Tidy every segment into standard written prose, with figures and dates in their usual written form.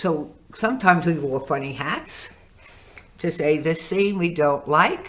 So sometimes we wore funny hats to say this scene we don't like.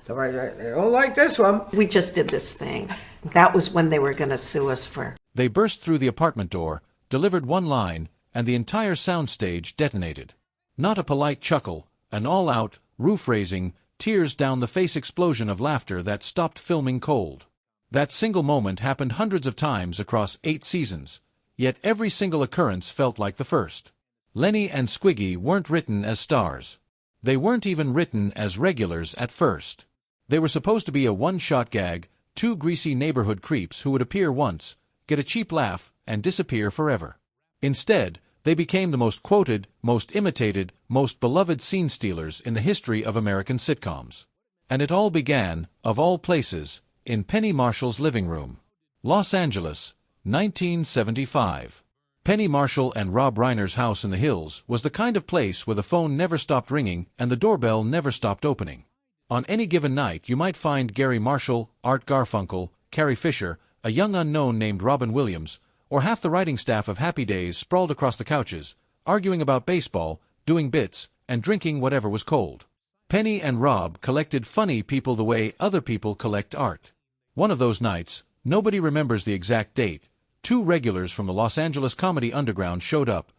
They don't like this one. We just did this thing. That was when they were going to sue us for. They burst through the apartment door, delivered one line, and the entire soundstage detonated. Not a polite chuckle, an all-out, roof-raising, tears-down-the-face explosion of laughter that stopped filming cold. That single moment happened hundreds of times across 8 seasons, yet every single occurrence felt like the first. Lenny and Squiggy weren't written as stars. They weren't even written as regulars at first. They were supposed to be a one-shot gag, 2 greasy neighborhood creeps who would appear once, get a cheap laugh, and disappear forever. Instead, they became the most quoted, most imitated, most beloved scene stealers in the history of American sitcoms. And it all began, of all places, in Penny Marshall's living room. Los Angeles, 1975. Penny Marshall and Rob Reiner's house in the hills was the kind of place where the phone never stopped ringing and the doorbell never stopped opening. On any given night you might find Gary Marshall, Art Garfunkel, Carrie Fisher, a young unknown named Robin Williams, or half the writing staff of Happy Days sprawled across the couches, arguing about baseball, doing bits, and drinking whatever was cold. Penny and Rob collected funny people the way other people collect art. One of those nights, nobody remembers the exact date, 2 regulars from the Los Angeles comedy underground showed up,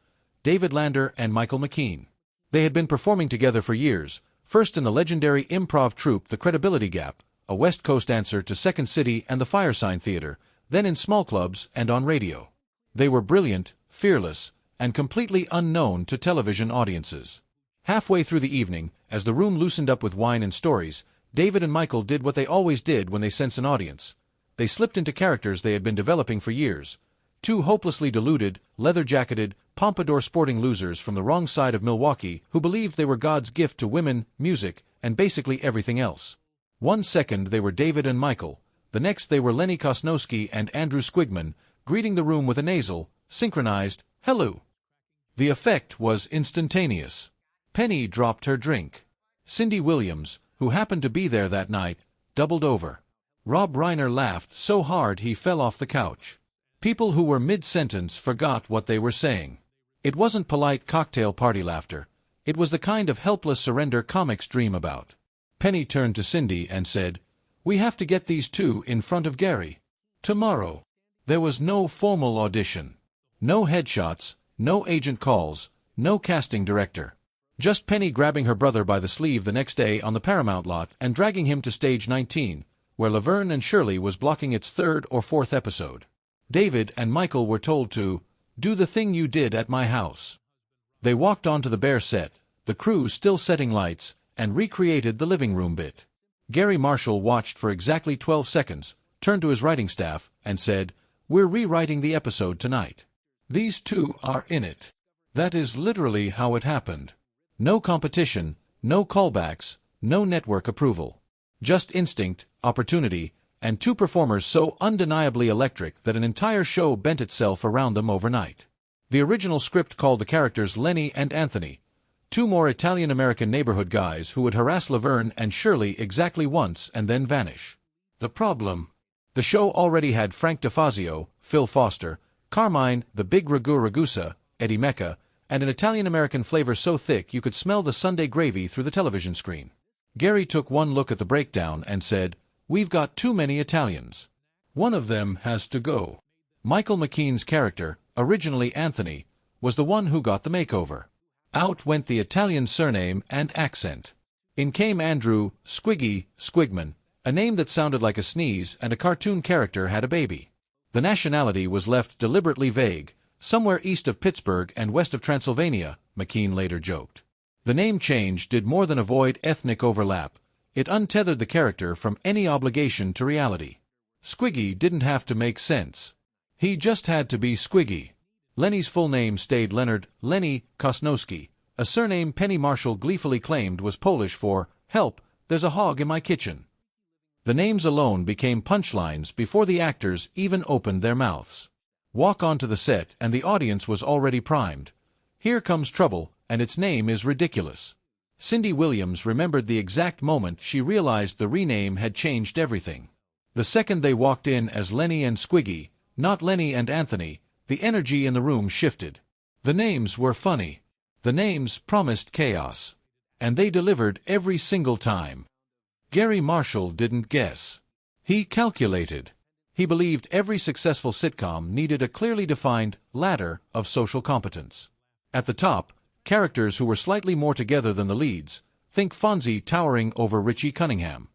David Lander and Michael McKean. They had been performing together for years, first in the legendary improv troupe The Credibility Gap, a West Coast answer to Second City and the Firesign Theater, then in small clubs and on radio. They were brilliant, fearless, and completely unknown to television audiences. Halfway through the evening, as the room loosened up with wine and stories, David and Michael did what they always did when they sense an audience. They slipped into characters they had been developing for years. 2 hopelessly deluded, leather-jacketed, pompadour sporting losers from the wrong side of Milwaukee who believed they were God's gift to women, music, and basically everything else. 1 second they were David and Michael, the next they were Lenny Kosnowski and Andrew Squigman, greeting the room with a nasal, synchronized, hello. The effect was instantaneous. Penny dropped her drink. Cindy Williams, who happened to be there that night, doubled over. Rob Reiner laughed so hard he fell off the couch. People who were mid-sentence forgot what they were saying. It wasn't polite cocktail party laughter. It was the kind of helpless surrender comics dream about. Penny turned to Cindy and said, "We have to get these 2 in front of Gary. Tomorrow." There was no formal audition. No headshots, no agent calls, no casting director. Just Penny grabbing her brother by the sleeve the next day on the Paramount lot and dragging him to stage 19, where Laverne and Shirley was blocking its 3rd or 4th episode. David and Michael were told to do the thing you did at my house. They walked onto the bare set, the crew still setting lights, and recreated the living room bit. Gary Marshall watched for exactly 12 seconds, turned to his writing staff, and said, "We're rewriting the episode tonight. These 2 are in it." That is literally how it happened. No competition, no callbacks, no network approval. Just instinct, opportunity, and 2 performers so undeniably electric that an entire show bent itself around them overnight. The original script called the characters Lenny and Anthony, 2 more Italian-American neighborhood guys who would harass Laverne and Shirley exactly once and then vanish. The problem? The show already had Frank DeFazio, Phil Foster, Carmine, the Big Ragusa, Eddie Mecca, and an Italian-American flavor so thick you could smell the Sunday gravy through the television screen. Gary took one look at the breakdown and said, "We've got too many Italians. One of them has to go." Michael McKean's character, originally Anthony, was the one who got the makeover. Out went the Italian surname and accent. In came Andrew Squiggy Squigman, a name that sounded like a sneeze, and a cartoon character had a baby. The nationality was left deliberately vague, somewhere east of Pittsburgh and west of Transylvania, McKean later joked. The name change did more than avoid ethnic overlap. It untethered the character from any obligation to reality. Squiggy didn't have to make sense. He just had to be Squiggy. Lenny's full name stayed Leonard Lenny Kosnowski, a surname Penny Marshall gleefully claimed was Polish for, "Help, there's a hog in my kitchen." The names alone became punchlines before the actors even opened their mouths. Walk onto the set and the audience was already primed. Here comes trouble, and its name is ridiculous. Cindy Williams remembered the exact moment she realized the rename had changed everything. The second they walked in as Lenny and Squiggy, not Lenny and Anthony, the energy in the room shifted. The names were funny. The names promised chaos, and they delivered every single time. Gary Marshall didn't guess. He calculated. He believed every successful sitcom needed a clearly defined ladder of social competence. At the top, characters who were slightly more together than the leads. Think Fonzie towering over Richie Cunningham.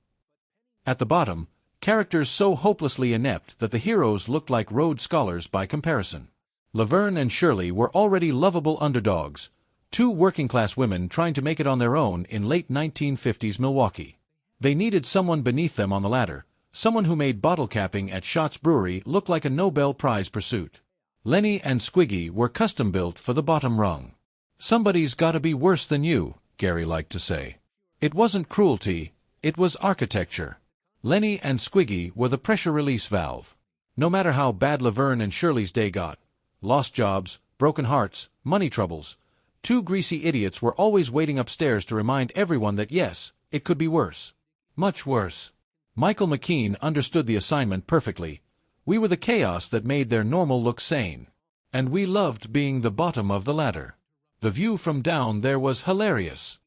At the bottom, characters so hopelessly inept that the heroes looked like Rhodes Scholars by comparison. Laverne and Shirley were already lovable underdogs, two working-class women trying to make it on their own in late 1950s Milwaukee. They needed someone beneath them on the ladder, someone who made bottle capping at Schott's Brewery look like a Nobel Prize pursuit. Lenny and Squiggy were custom-built for the bottom rung. Somebody's gotta be worse than you, Gary liked to say. It wasn't cruelty, it was architecture. Lenny and Squiggy were the pressure release valve. No matter how bad Laverne and Shirley's day got, lost jobs, broken hearts, money troubles, two greasy idiots were always waiting upstairs to remind everyone that yes, it could be worse. Much worse. Michael McKean understood the assignment perfectly. We were the chaos that made their normal look sane. And we loved being the bottom of the ladder. The view from down there was hilarious.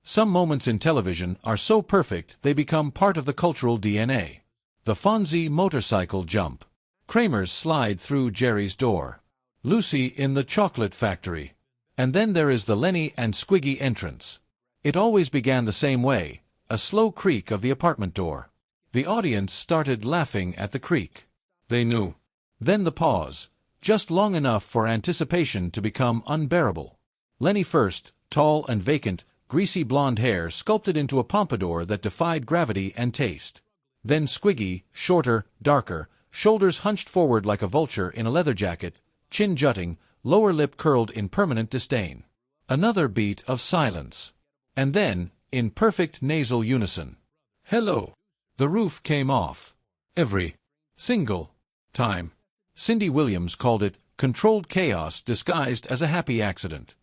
Some moments in television are so perfect they become part of the cultural DNA. The Fonzie motorcycle jump. Kramer's slide through Jerry's door. Lucy in the chocolate factory. And then there is the Lenny and Squiggy entrance. It always began the same way, a slow creak of the apartment door. The audience started laughing at the creak. They knew. Then the pause, just long enough for anticipation to become unbearable. Lenny first, tall and vacant, greasy blonde hair sculpted into a pompadour that defied gravity and taste. Then Squiggy, shorter, darker, shoulders hunched forward like a vulture in a leather jacket, chin jutting, lower lip curled in permanent disdain. Another beat of silence. And then, in perfect nasal unison, "Hello." The roof came off. Every single time. Cindy Williams called it controlled chaos disguised as a happy accident.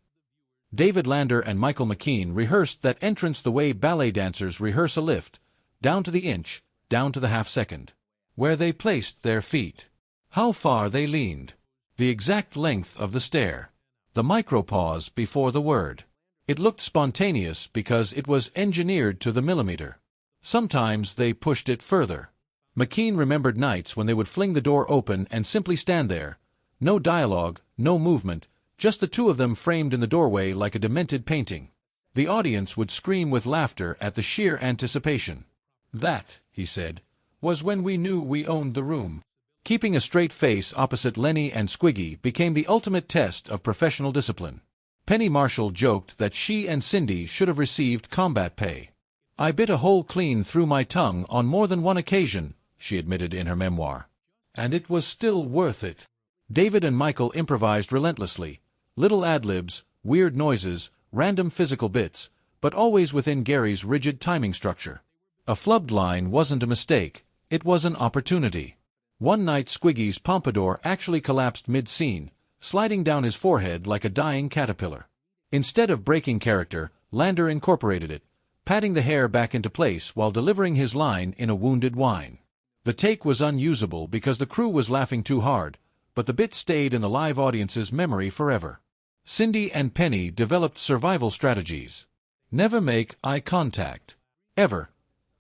David Lander and Michael McKean rehearsed that entrance the way ballet dancers rehearse a lift, down to the inch, down to the half-second. Where they placed their feet. How far they leaned. The exact length of the stare. The micropause before the word. It looked spontaneous because it was engineered to the millimeter. Sometimes they pushed it further. McKean remembered nights when they would fling the door open and simply stand there. No dialogue, no movement, just the two of them framed in the doorway like a demented painting. The audience would scream with laughter at the sheer anticipation. That, he said, was when we knew we owned the room. Keeping a straight face opposite Lenny and Squiggy became the ultimate test of professional discipline. Penny Marshall joked that she and Cindy should have received combat pay. "I bit a hole clean through my tongue on more than one occasion," she admitted in her memoir. "And it was still worth it." David and Michael improvised relentlessly. Little ad-libs, weird noises, random physical bits, but always within Gary's rigid timing structure. A flubbed line wasn't a mistake, it was an opportunity. One night Squiggy's pompadour actually collapsed mid-scene, sliding down his forehead like a dying caterpillar. Instead of breaking character, Lander incorporated it, patting the hair back into place while delivering his line in a wounded whine. The take was unusable because the crew was laughing too hard, but the bit stayed in the live audience's memory forever. Cindy and Penny developed survival strategies. Never make eye contact. Ever.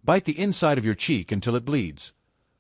Bite the inside of your cheek until it bleeds.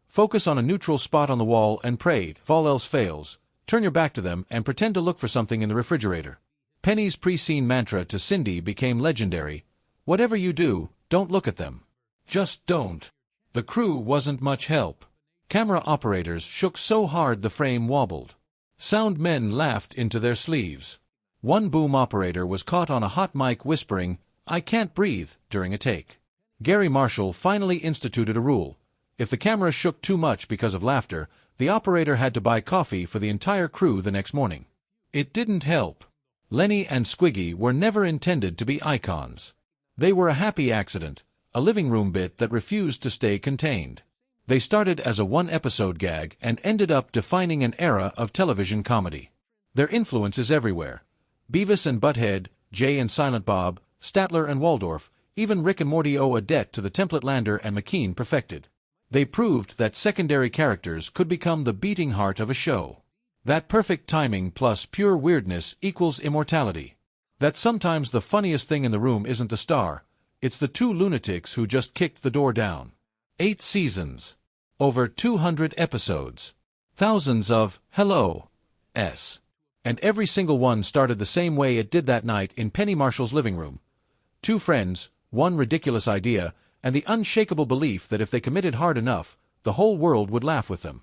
Focus on a neutral spot on the wall and pray, if all else fails, turn your back to them and pretend to look for something in the refrigerator. Penny's pre-scene mantra to Cindy became legendary. Whatever you do, don't look at them. Just don't. The crew wasn't much help. Camera operators shook so hard the frame wobbled. Sound men laughed into their sleeves. One boom operator was caught on a hot mic whispering, "I can't breathe," during a take. Gary Marshall finally instituted a rule. If the camera shook too much because of laughter, the operator had to buy coffee for the entire crew the next morning. It didn't help. Lenny and Squiggy were never intended to be icons. They were a happy accident, a living room bit that refused to stay contained. They started as a one-episode gag and ended up defining an era of television comedy. Their influence is everywhere. Beavis and Butthead, Jay and Silent Bob, Statler and Waldorf, even Rick and Morty owe a debt to the template Lander and McKean perfected. They proved that secondary characters could become the beating heart of a show. That perfect timing plus pure weirdness equals immortality. That sometimes the funniest thing in the room isn't the star, it's the two lunatics who just kicked the door down. 8 seasons. Over 200 episodes. Thousands of hello-s. And every single one started the same way it did that night in Penny Marshall's living room. Two friends, one ridiculous idea, and the unshakable belief that if they committed hard enough, the whole world would laugh with them.